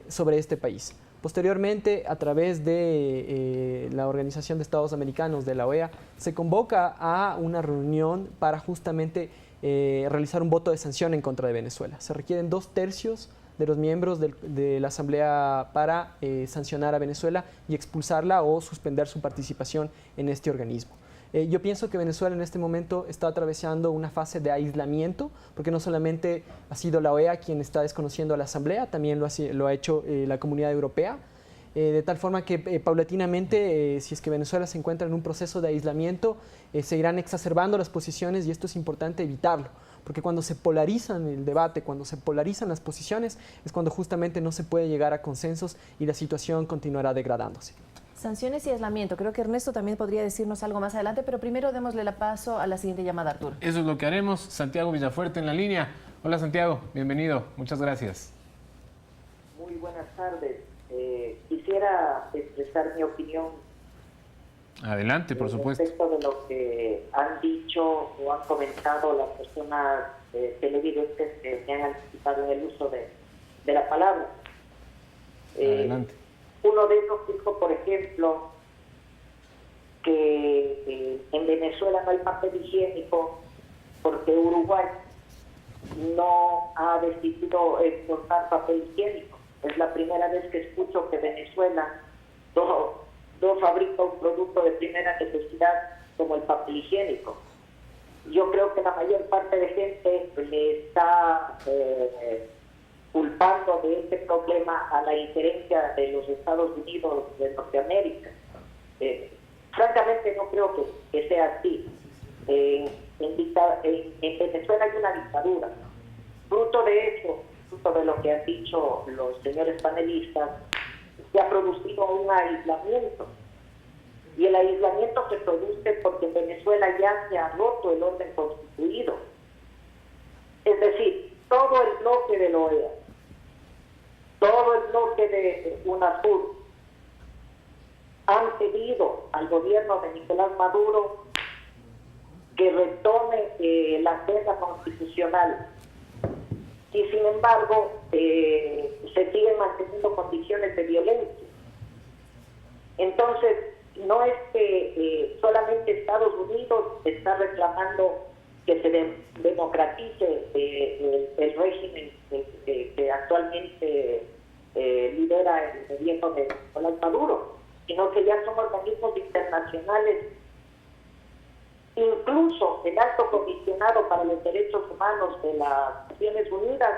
sobre este país. Posteriormente, a través de la Organización de Estados Americanos, de la OEA, se convoca a una reunión para justamente realizar un voto de sanción en contra de Venezuela. Se requieren 2/3 de los miembros de la Asamblea para sancionar a Venezuela y expulsarla o suspender su participación en este organismo. Yo pienso que Venezuela en este momento está atravesando una fase de aislamiento, porque no solamente ha sido la OEA quien está desconociendo a la Asamblea, también lo ha hecho la Comunidad Europea, de tal forma que paulatinamente, si es que Venezuela se encuentra en un proceso de aislamiento, se irán exacerbando las posiciones y esto es importante evitarlo, porque cuando se polarizan el debate, cuando se polarizan las posiciones, es cuando justamente no se puede llegar a consensos y la situación continuará degradándose. Sanciones y aislamiento. Creo que Ernesto también podría decirnos algo más adelante, pero primero démosle la paso a la siguiente llamada, Arturo. Eso es lo que haremos. Santiago Villafuerte en la línea. Hola Santiago, bienvenido. Muchas gracias. Muy buenas tardes. Quisiera expresar mi opinión. Adelante, por supuesto. Respecto de lo que han dicho o han comentado las personas televidentes que me han anticipado en el uso de la palabra. Adelante. Uno de ellos dijo, por ejemplo, que en Venezuela no hay papel higiénico porque Uruguay no ha decidido exportar papel higiénico. Es la primera vez que escucho que Venezuela no fabrica un producto de primera necesidad como el papel higiénico. Yo creo que la mayor parte de gente le está culpando de este problema a la injerencia de los Estados Unidos de Norteamérica. Francamente no creo que sea así. En Venezuela hay una dictadura. Fruto de eso, fruto de lo que han dicho los señores panelistas, se ha producido un aislamiento. Y el aislamiento se produce porque en Venezuela ya se ha roto el orden constituido. Es decir, todo el bloque de la OEA, todo el bloque de UNASUR han pedido al gobierno de Nicolás Maduro que retome la senda constitucional y sin embargo se siguen manteniendo condiciones de violencia. Entonces, no es que solamente Estados Unidos está reclamando que se democratice el régimen que actualmente lidera el gobierno de Nicolás Maduro, sino que ya son organismos internacionales, incluso el Alto Comisionado para los Derechos Humanos de las Naciones Unidas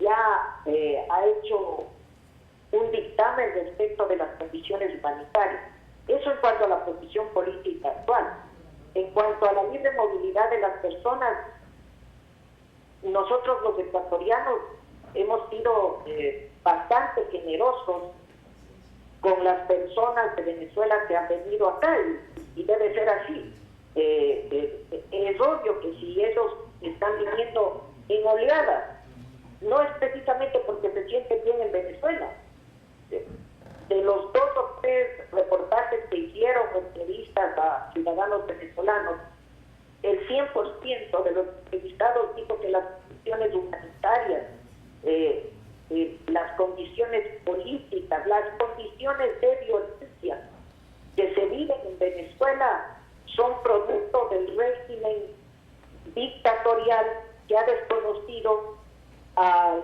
ya ha hecho un dictamen respecto de las condiciones humanitarias. Eso en cuanto a la posición política actual. En cuanto a la libre movilidad de las personas, nosotros los ecuatorianos hemos sido bastante generosos con las personas de Venezuela que han venido acá y debe ser así. Es obvio que si ellos están viniendo en oleadas, no es precisamente porque se sienten bien en Venezuela. De los 2 o 3 reportajes que hicieron, entrevistas a ciudadanos venezolanos, el 100% de los entrevistados dijo que las condiciones humanitarias, las condiciones políticas, las condiciones de violencia que se viven en Venezuela son producto del régimen dictatorial que ha desconocido al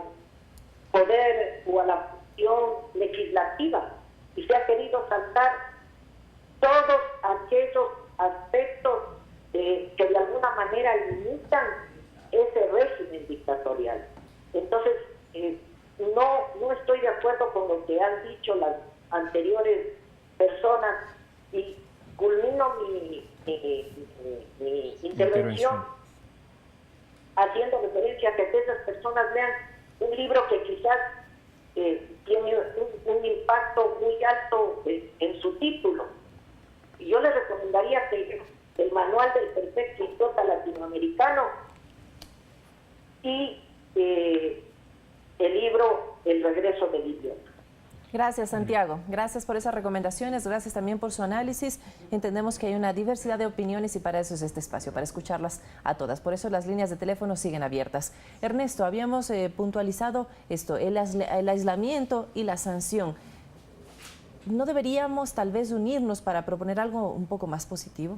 poder o a la función legislativa y se ha querido saltar todos aquellos aspectos que de alguna manera limitan ese régimen dictatorial. Entonces, no estoy de acuerdo con lo que han dicho las anteriores personas y culmino mi intervención haciendo referencia a que esas personas lean un libro que quizás tiene un impacto muy alto en su título. Y yo les recomendaría que el manual Manual del Perfecto Idiota Latinoamericano y el libro El Regreso del Idiota. Gracias, Santiago. Gracias por esas recomendaciones, gracias también por su análisis. Entendemos que hay una diversidad de opiniones y para eso es este espacio, para escucharlas a todas. Por eso las líneas de teléfono siguen abiertas. Ernesto, habíamos puntualizado esto, el aislamiento y la sanción. ¿No deberíamos tal vez unirnos para proponer algo un poco más positivo?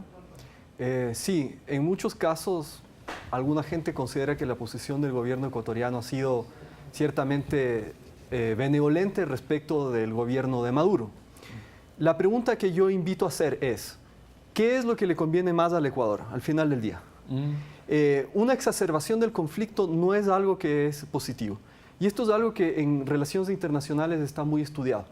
Sí, en muchos casos alguna gente considera que la posición del gobierno ecuatoriano ha sido ciertamente benevolente respecto del gobierno de Maduro. La pregunta que yo invito a hacer es, ¿qué es lo que le conviene más al Ecuador al final del día? Una exacerbación del conflicto no es algo que es positivo. Y esto es algo que en relaciones internacionales está muy estudiado.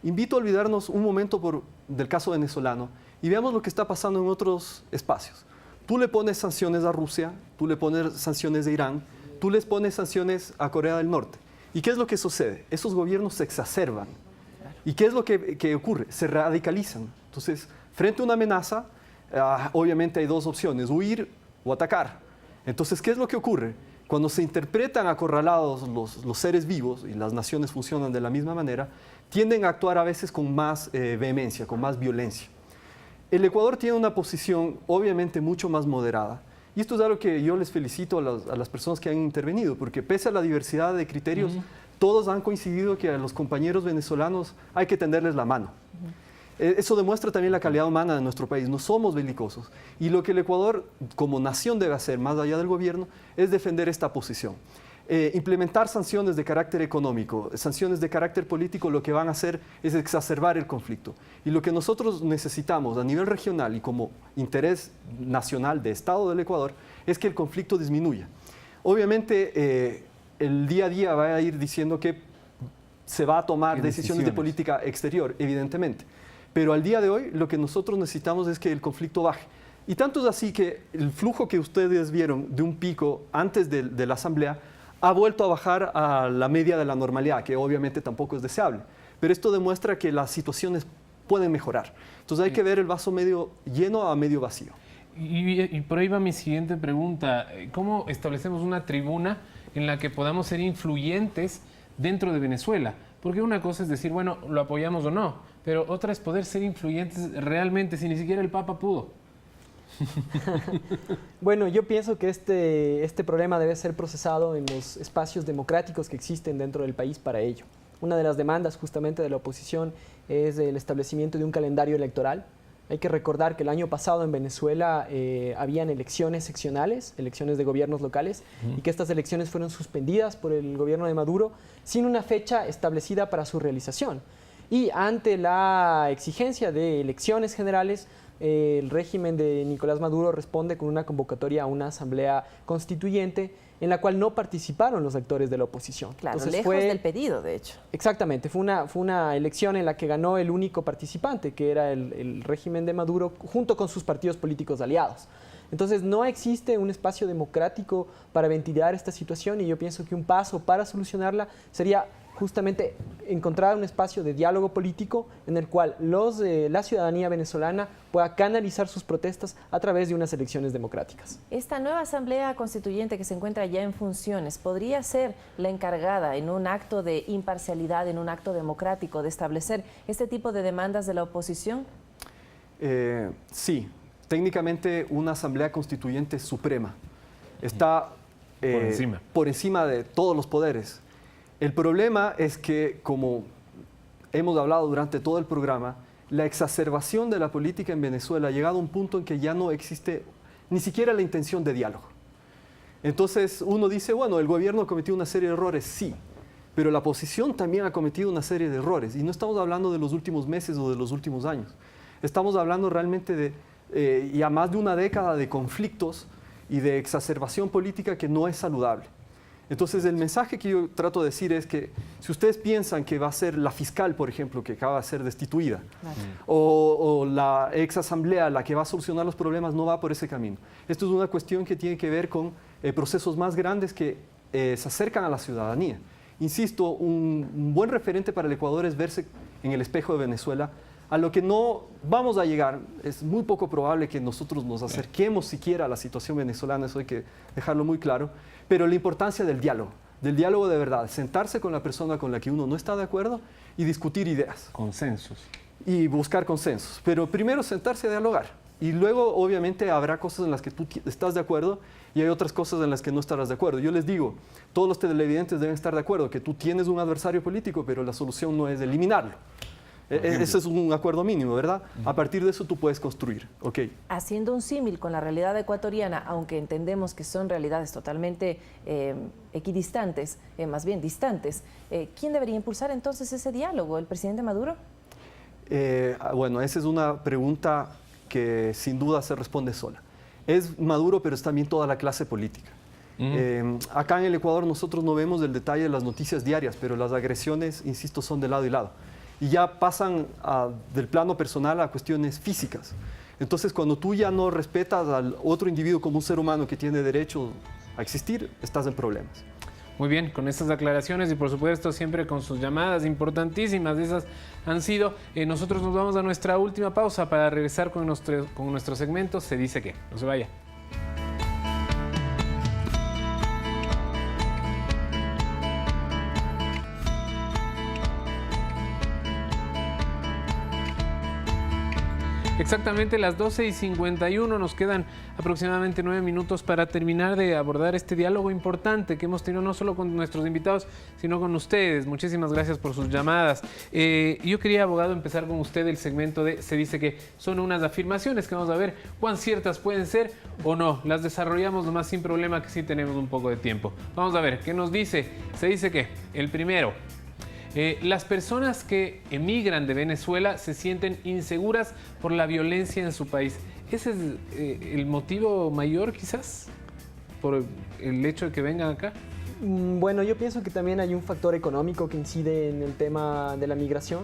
Invito a olvidarnos un momento del caso venezolano y veamos lo que está pasando en otros espacios. Tú le pones sanciones a Rusia, tú le pones sanciones a Irán, tú les pones sanciones a Corea del Norte. ¿Y qué es lo que sucede? Esos gobiernos se exacerban. ¿Y qué es lo que ocurre? Se radicalizan. Entonces, frente a una amenaza, obviamente hay dos opciones, huir o atacar. Entonces, ¿qué es lo que ocurre? Cuando se interpretan acorralados los seres vivos, y las naciones funcionan de la misma manera, tienden a actuar a veces con más vehemencia, con más violencia. El Ecuador tiene una posición obviamente mucho más moderada. Y esto es algo que yo les felicito a las personas que han intervenido, porque pese a la diversidad de criterios, todos han coincidido que a los compañeros venezolanos hay que tenderles la mano. Eso demuestra también la calidad humana de nuestro país. No somos belicosos. Y lo que el Ecuador como nación debe hacer, más allá del gobierno, es defender esta posición. Implementar sanciones de carácter económico, sanciones de carácter político, lo que van a hacer es exacerbar el conflicto. Y lo que nosotros necesitamos a nivel regional y como interés nacional de Estado del Ecuador es que el conflicto disminuya. Obviamente, el día a día va a ir diciendo que se va a tomar decisiones de política exterior, evidentemente. Pero al día de hoy lo que nosotros necesitamos es que el conflicto baje. Y tanto es así que el flujo que ustedes vieron de un pico antes de la asamblea ha vuelto a bajar a la media de la normalidad, que obviamente tampoco es deseable. Pero esto demuestra que las situaciones pueden mejorar. Entonces hay que ver el vaso medio lleno a medio vacío. Y por ahí va mi siguiente pregunta. ¿Cómo establecemos una tribuna en la que podamos ser influyentes dentro de Venezuela? Porque una cosa es decir, bueno, lo apoyamos o no, pero otra es poder ser influyentes realmente si ni siquiera el Papa pudo. Bueno, yo pienso que este problema debe ser procesado en los espacios democráticos que existen dentro del país para ello. Una de las demandas justamente de la oposición es el establecimiento de un calendario electoral. Hay que recordar que el año pasado en Venezuela habían elecciones seccionales, elecciones de gobiernos locales, y que estas elecciones fueron suspendidas por el gobierno de Maduro sin una fecha establecida para su realización. Y ante la exigencia de elecciones generales, el régimen de Nicolás Maduro responde con una convocatoria a una asamblea constituyente en la cual no participaron los actores de la oposición. Claro, entonces, lejos del pedido, de hecho. Exactamente, fue una elección en la que ganó el único participante, que era el régimen de Maduro, junto con sus partidos políticos aliados. Entonces no existe un espacio democrático para ventilar esta situación y yo pienso que un paso para solucionarla sería justamente encontrar un espacio de diálogo político en el cual la ciudadanía venezolana pueda canalizar sus protestas a través de unas elecciones democráticas. Esta nueva asamblea constituyente que se encuentra ya en funciones, ¿podría ser la encargada en un acto de imparcialidad, en un acto democrático, de establecer este tipo de demandas de la oposición? Sí, técnicamente una asamblea constituyente suprema está por encima de todos los poderes. El problema es que, como hemos hablado durante todo el programa, la exacerbación de la política en Venezuela ha llegado a un punto en que ya no existe ni siquiera la intención de diálogo. Entonces uno dice, bueno, el gobierno ha cometido una serie de errores, sí, pero la oposición también ha cometido una serie de errores. Y no estamos hablando de los últimos meses o de los últimos años. Estamos hablando realmente de ya más de una década de conflictos y de exacerbación política que no es saludable. Entonces, el mensaje que yo trato de decir es que si ustedes piensan que va a ser la fiscal, por ejemplo, que acaba de ser destituida, o la ex asamblea la que va a solucionar los problemas, no va por ese camino. Esto es una cuestión que tiene que ver con procesos más grandes que se acercan a la ciudadanía. Insisto, un buen referente para el Ecuador es verse en el espejo de Venezuela A lo que no vamos a llegar, es muy poco probable que nosotros nos acerquemos siquiera a la situación venezolana, eso hay que dejarlo muy claro, pero la importancia del diálogo de verdad, sentarse con la persona con la que uno no está de acuerdo y discutir ideas. Consensos. Y buscar consensos, pero primero sentarse a dialogar y luego obviamente habrá cosas en las que tú estás de acuerdo y hay otras cosas en las que no estarás de acuerdo. Yo les digo, todos los televidentes deben estar de acuerdo que tú tienes un adversario político, pero la solución no es eliminarlo. Ese es un acuerdo mínimo, ¿verdad? A partir de eso tú puedes construir, ¿ok? Haciendo un símil con la realidad ecuatoriana, aunque entendemos que son realidades totalmente equidistantes, más bien distantes, ¿quién debería impulsar entonces ese diálogo? ¿El presidente Maduro? Bueno, esa es una pregunta que sin duda se responde sola. Es Maduro, pero es también toda la clase política. Acá en el Ecuador nosotros no vemos el detalle de las noticias diarias, pero las agresiones, insisto, son de lado y lado. Y ya pasan del plano personal a cuestiones físicas. Entonces, cuando tú ya no respetas al otro individuo como un ser humano que tiene derecho a existir, estás en problemas. Muy bien, con estas aclaraciones y por supuesto siempre con sus llamadas importantísimas, esas han sido. Nosotros nos vamos a nuestra última pausa para regresar con nuestro segmento Se Dice Qué. No se vaya. Exactamente las 12:51, nos quedan aproximadamente 9 minutos para terminar de abordar este diálogo importante que hemos tenido no solo con nuestros invitados, sino con ustedes. Muchísimas gracias por sus llamadas. Yo quería, abogado, empezar con usted el segmento de Se Dice Que. Son unas afirmaciones que vamos a ver cuán ciertas pueden ser o no. Las desarrollamos nomás sin problema, que sí tenemos un poco de tiempo. Vamos a ver, ¿qué nos dice Se Dice Que? El primero. Las personas que emigran de Venezuela se sienten inseguras por la violencia en su país. ¿Ese es el motivo mayor, quizás, por el hecho de que vengan acá? Bueno, yo pienso que también hay un factor económico que incide en el tema de la migración.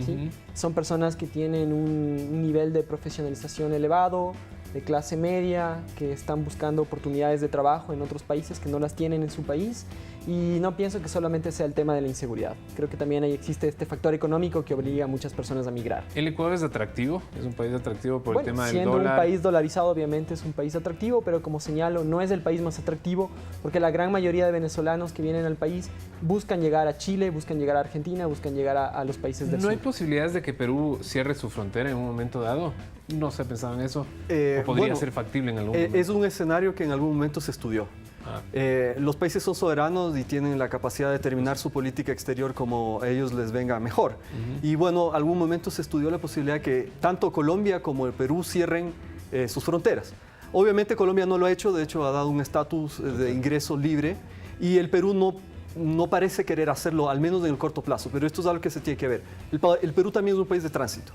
¿Sí? Son personas que tienen un nivel de profesionalización elevado, de clase media, que están buscando oportunidades de trabajo en otros países que no las tienen en su país. Y no pienso que solamente sea el tema de la inseguridad. Creo que también ahí existe este factor económico que obliga a muchas personas a migrar. ¿El Ecuador es atractivo? ¿Es un país atractivo por el tema del siendo dólar? Un país dolarizado, obviamente es un país atractivo, pero como señalo, no es el país más atractivo porque la gran mayoría de venezolanos que vienen al país buscan llegar a Chile, buscan llegar a Argentina, buscan llegar a los países del sur. ¿No hay posibilidades de que Perú cierre su frontera en un momento dado? ¿No se ha pensado en eso? ¿O podría ser factible en algún momento? Es un escenario que en algún momento se estudió. Los países son soberanos y tienen la capacidad de determinar su política exterior como a ellos les venga mejor. Y bueno, algún momento se estudió la posibilidad que tanto Colombia como el Perú cierren sus fronteras. Obviamente Colombia no lo ha hecho, de hecho ha dado un estatus de ingreso libre y el Perú no parece querer hacerlo, al menos en el corto plazo, pero esto es algo que se tiene que ver. El Perú también es un país de tránsito.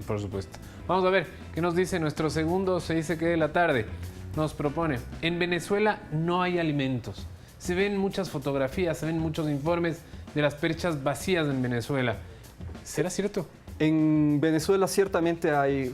Por supuesto. Vamos a ver qué nos dice nuestro segundo Se Dice Que de la tarde. Nos propone, en Venezuela no hay alimentos. Se ven muchas fotografías, se ven muchos informes de las perchas vacías en Venezuela. ¿Será cierto? En Venezuela ciertamente hay